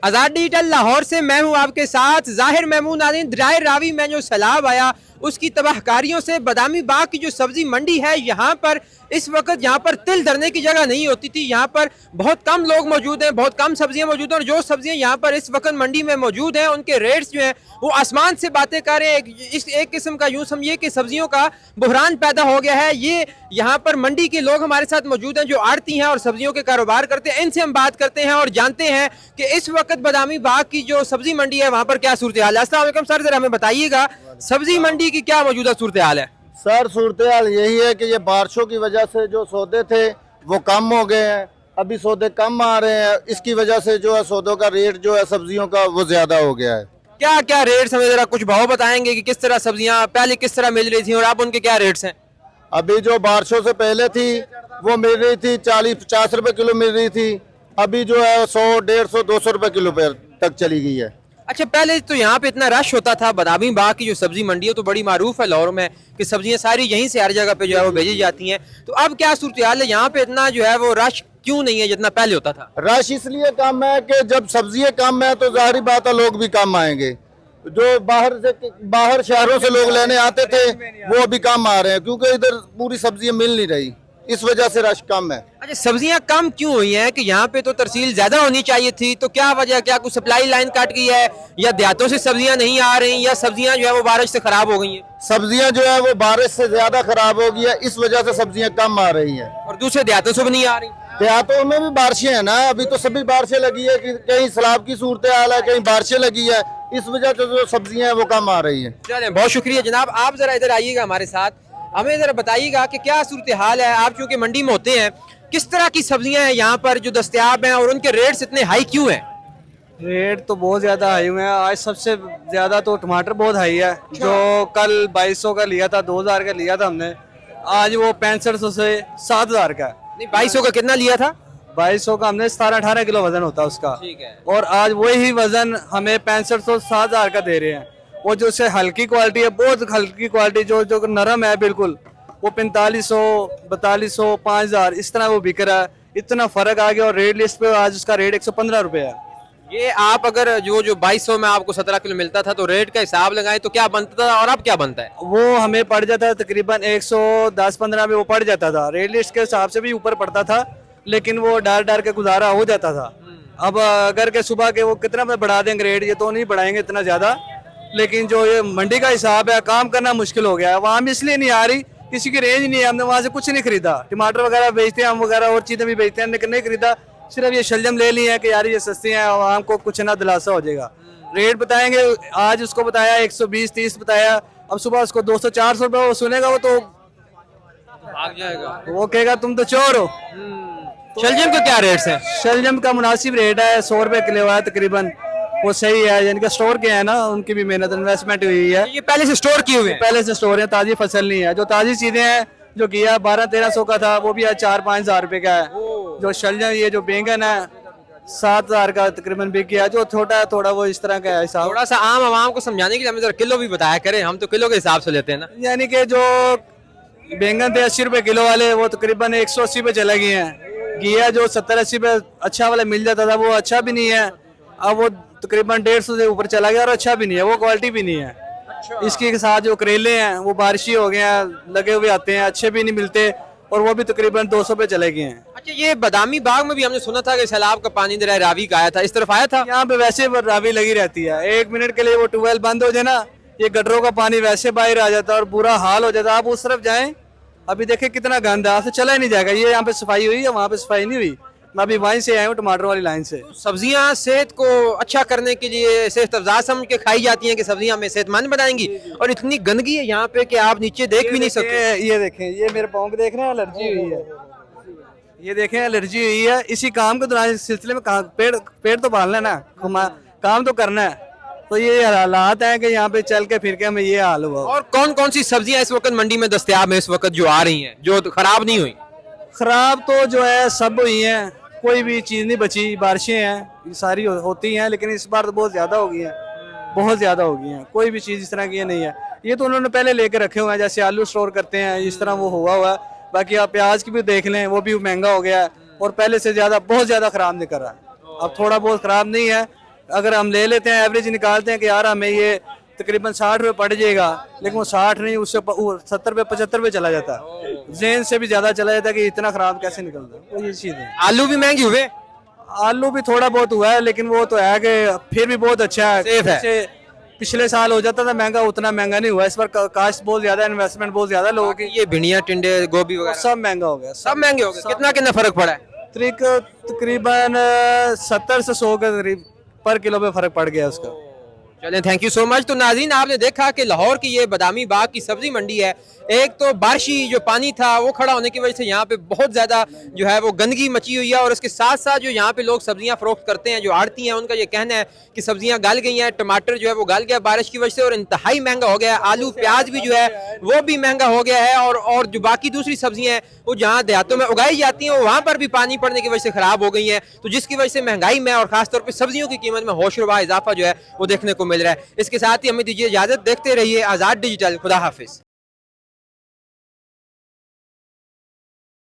आजाद digital Lahore से मैं हूं आपके साथ जाहिर महमूद। नाज़रीन, दरियाए रावी में जो सैलाब आया उसकी तबाहकारियों से बादामी बाग की जो सब्जी मंडी है यहाँ पर इस वक्त यहाँ पर तिल धरने की जगह नहीं होती थी। यहाँ पर बहुत कम लोग मौजूद हैं, बहुत कम सब्जियां मौजूद हैं और जो सब्जियां यहाँ पर इस वक्त मंडी में मौजूद हैं उनके रेट्स जो हैं वो आसमान से बातें कर रहे हैं। इस एक किस्म का यूँ समझिए कि सब्जियों का बुहरान पैदा हो गया है। ये यहाँ पर मंडी के लोग हमारे साथ मौजूद हैं जो आड़ती हैं और सब्जियों के कारोबार करते हैं। इनसे हम बात करते हैं और जानते हैं कि इस वक्त बादामी बाग की जो सब्जी मंडी है वहाँ पर क्या सूरत हाल है। अस्सलाम वालेकुम सर, जरा हमें बताइएगा सब्जी मंडी की क्या मौजूदा सूरत हाल है। सर सूरत हाल यही है कि ये बारिशों की वजह से जो सौदे थे वो कम हो गए हैं, अभी सौदे कम आ रहे हैं। इसकी वजह से जो है सौदों का रेट जो है सब्जियों का वो ज्यादा हो गया है। क्या क्या रेट्स हमें जरा कुछ भाव बताएंगे कि किस तरह सब्जियां पहले किस तरह मिल रही थी और अब उनके क्या रेट्स हैं। अभी जो बारिशों से पहले थी वो मिल रही थी 40-50 रुपए किलो मिल रही थी, अभी जो है 100-150-200 रुपए किलो पे तक चली गई है। अच्छा, पहले तो यहाँ पे इतना रश होता था। बादामी बाग की जो सब्जी मंडी है तो बड़ी मारूफ है लाहौर में कि सब्जियां सारी यहीं से हर जगह पे जो है वो भेजी जाती हैं। तो अब क्या सूरत हाल है यहाँ पे, इतना जो है वो रश क्यों नहीं है जितना पहले होता था। रश इसलिए कम है कि जब सब्जियां कम है तो जाहिर बात है लोग भी कम आएंगे। जो बाहर शहरों से लोग लेने आते थे वो अभी कम आ रहे हैं क्योंकि इधर पूरी सब्जियां मिल नहीं रही, इस वजह से रश कम है। अच्छा, सब्जियां कम क्यों हुई हैं कि यहाँ पे तो तरसील ज्यादा होनी चाहिए थी, तो क्या वजह, क्या कुछ सप्लाई लाइन कट गई है या देहातों से सब्जियां नहीं आ रही या सब्जियां जो है वो बारिश से खराब हो गई हैं। सब्जियां जो है वो बारिश से ज्यादा खराब हो गई है, इस वजह से सब्जियां कम आ रही हैं। और दूसरे देहातों से भी नहीं आ रही। देहातों में भी बारिशें हैं ना, अभी तो सभी बारिशें लगी है कि कहीं सैलाब की सूरत हाल है, कहीं बारिशें लगी है, इस वजह से जो सब्जियां हैं वो कम आ रही हैं। चलें, बहुत शुक्रिया जनाब। आप जरा इधर आइएगा हमारे साथ, हमें जरा बताइएगा कि क्या सूरत हाल है। आप चूंकि मंडी में होते हैं, किस तरह की सब्जियां हैं यहाँ पर जो दस्तयाब हैं और उनके रेट्स इतने हाई क्यों हैं। रेट तो बहुत ज्यादा हाई हुए हैं। आज सबसे ज्यादा तो टमाटर बहुत हाई है। जो कल 2200 का लिया था, 2000 का लिया था हमने, आज वो 6500 से 7000 का। नहीं, 2200 का कितना लिया था। 2200 का हमने 17-18 किलो वजन होता है उसका, ठीक है। और आज वही वजन हमें 6500 7000 का दे रहे हैं। वो जो से हल्की क्वालिटी है, बहुत हल्की क्वालिटी, जो नरम है बिल्कुल, वो 4500 4200 5000 इस तरह वो बिक रहा है। इतना फर्क आ गया और रेट लिस्ट पे आज उसका रेट 115 रुपए है। ये आप अगर जो 2200 में आपको 17 किलो मिलता था तो रेट का हिसाब लगाएं तो क्या बनता था और अब क्या बनता है। वो हमें पड़ जाता है तकरीबन 110-15 में वो पड़ जाता था। रेट लिस्ट के हिसाब से भी ऊपर पड़ता था, लेकिन वो डाल के गुजारा हो जाता था। अब अगर के सुबह के वो कितना में बढ़ा देंगे रेट, ये तो नहीं बढ़ाएंगे इतना ज्यादा, लेकिन जो ये मंडी का हिसाब है काम करना मुश्किल हो गया है। वहाँ भी इसलिए नहीं आ रही, किसी की रेंज नहीं है। हमने वहाँ से कुछ नहीं खरीदा, टमाटर वगैरह बेचते हैं हम, वगैरह और चीजें भी बेचते हैं, लेकिन नहीं खरीदा। सिर्फ ये शलजम ले लिए हैं कि यार ये सस्ती हैं और हमको कुछ ना दिलासा हो जाएगा। रेट बताएंगे, आज उसको बताया 120-130 बताया, अब सुबह उसको 200-400 रुपये वो सुनेगा वो तो भाग जाएगा, वो कहेगा तुम तो चोर हो। शलजम के क्या रेट्स हैं। शलजम का मुनासिब रेट है, 100 रुपये किलो है तकरीबन, वो सही है। जिनका स्टोर किया है ना उनकी भी मेहनत इन्वेस्टमेंट हुई है। ये पहले से स्टोर किए हुए हैं। पहले से स्टोर है, ताजी फसल नहीं है। जो ताजी चीजें हैं जो किया 1200-1300 का था वो भी आज 4-5 हज़ार रुपए का है। जो शलजम ये जो बैंगन है 7000 का तकरीबन बिक गया। जो छोटा है थोड़ा वो इस तरह का है हिसाब। थोड़ा सा आम आवाम को समझाने के लिए हमें जरा किलो भी बताया करें, हम तो किलो के हिसाब से लेते हैं ना। यानी कि जो बैंगन थे 80 रुपए किलो वाले वो तकरीबन 180 पे चले गए हैं। घिया जो 70-80 पे अच्छा वाला मिल जाता था वो अच्छा भी नहीं है, अब वो तकरीबन 150 से ऊपर चला गया और अच्छा भी नहीं है, वो क्वालिटी भी नहीं है। इसके साथ जो करेले हैं वो बारिशी हो गए हैं, लगे हुए आते हैं, अच्छे भी नहीं मिलते और वो भी तकरीबन 200 पे चले गए हैं। अच्छा, ये बादामी बाग में भी हमने सुना था कि सैलाब का पानी दरिया रावी का आया था, इस तरफ आया था। यहाँ पे वैसे रावी लगी रहती है, 1 मिनट के लिए वो ट्यूबवेल बंद हो जाए ना, ये गटरों का पानी वैसे बाहर आ जाता है और बुरा हाल हो जाता है। आप उस तरफ जाएं, अभी देखें कितना गंद है, आपसे चला ही नहीं जाएगा। ये यहाँ पे सफाई हुई है, वहाँ पे सफाई नहीं हुई। मैं अभी वहीं से आया हूँ, टमाटर वाली लाइन से। सब्जियां सेहत को अच्छा करने के लिए सेहत अफजा समझ के खाई जाती हैं कि सब्जियां हमें सेहतमंद बनाएंगी, और इतनी गंदगी है यहाँ पे कि आप नीचे देख भी नहीं सकते। ये देखें, ये मेरे पाँव को देख रहे हैं, एलर्जी हुई है। ये देखें एलर्जी हुई है। इसी काम के दौरान इस सिलसिले में पेड़ तो पालना है ना, काम तो करना है। तो ये हालात है कि यहाँ पे चल के फिर के हमें ये हाल हुआ। और कौन कौन सी सब्जियां इस वक्त मंडी में दस्तयाब है इस वक्त जो आ रही हैं जो खराब नहीं हुई। खराब तो जो है सब हुई हैं, कोई भी चीज़ नहीं बची। बारिशें हैं सारी होती हैं, लेकिन इस बार तो बहुत ज़्यादा हो गई हैं, बहुत ज़्यादा हो गई हैं। कोई भी चीज़ इस तरह की नहीं है। ये तो उन्होंने पहले लेके रखे हुए हैं, जैसे आलू स्टोर करते हैं इस तरह वो हुआ है। बाकी आप प्याज की भी देख लें, वो भी महंगा हो गया है और पहले से ज़्यादा बहुत ज़्यादा ख़राब निकल रहा है। अब थोड़ा बहुत ख़राब नहीं है, अगर हम ले लेते हैं एवरेज निकालते हैं कि यार हमें ये तकरीबन 60 रुपये पड़ जाएगा, लेकिन वो 60 नहीं, उससे 70 रुपये 75 रुपये चला जाता है, जेन से भी ज्यादा चला जाता है कि इतना खराब कैसे निकलता है। तो ये चीज़ है। आलू भी महंगे हुए, आलू भी थोड़ा बहुत हुआ है, लेकिन वो तो है कि फिर भी बहुत अच्छा है, सेफ है। जैसे पिछले साल हो जाता था महंगा, उतना महंगा नहीं हुआ। इस बार कास्ट बहुत ज्यादा, इन्वेस्टमेंट बहुत ज्यादा लोगों की, ये भिंडियाँ, टिंडे, गोभी वगैरह सब महंगा हो गया। सब महंगे हो गए। कितना कितना फर्क पड़ा है? तकरीबन 70 से 100 के करीब पर किलो पे फर्क पड़ गया उसका। चलें, थैंक यू सो मच। तो नाज़रीन, आपने देखा कि लाहौर की ये बादामी बाग की सब्जी मंडी है। एक तो बारिशी जो पानी था वो खड़ा होने की वजह से यहाँ पे बहुत ज़्यादा जो है वो गंदगी मची हुई है, और इसके साथ साथ जो यहाँ पे लोग सब्जियाँ फ़रोख्त करते हैं, जो आड़ती हैं, उनका ये कहना है कि सब्जियाँ गल गई हैं। टमाटर जो है वो गल गया बारिश की वजह से और इंतहाई महंगा हो गया है। आलू प्याज भी जो है वो भी महंगा हो गया है, और जो बाकी दूसरी सब्जियाँ हैं वो जहाँ देहातों में उगाई जाती हैं वहाँ पर भी पानी पड़ने की वजह से ख़राब हो गई हैं, तो जिसकी वजह से महंगाई में और ख़ासतौर पर सब्जियों की कीमत में होशरुबा इजाफा जो है वो देखने को मिल रहा है। इसके साथ ही हमें दीजिए इजाज़त, देखते रहिए आज़ाद डिजिटल। खुदा हाफिज़।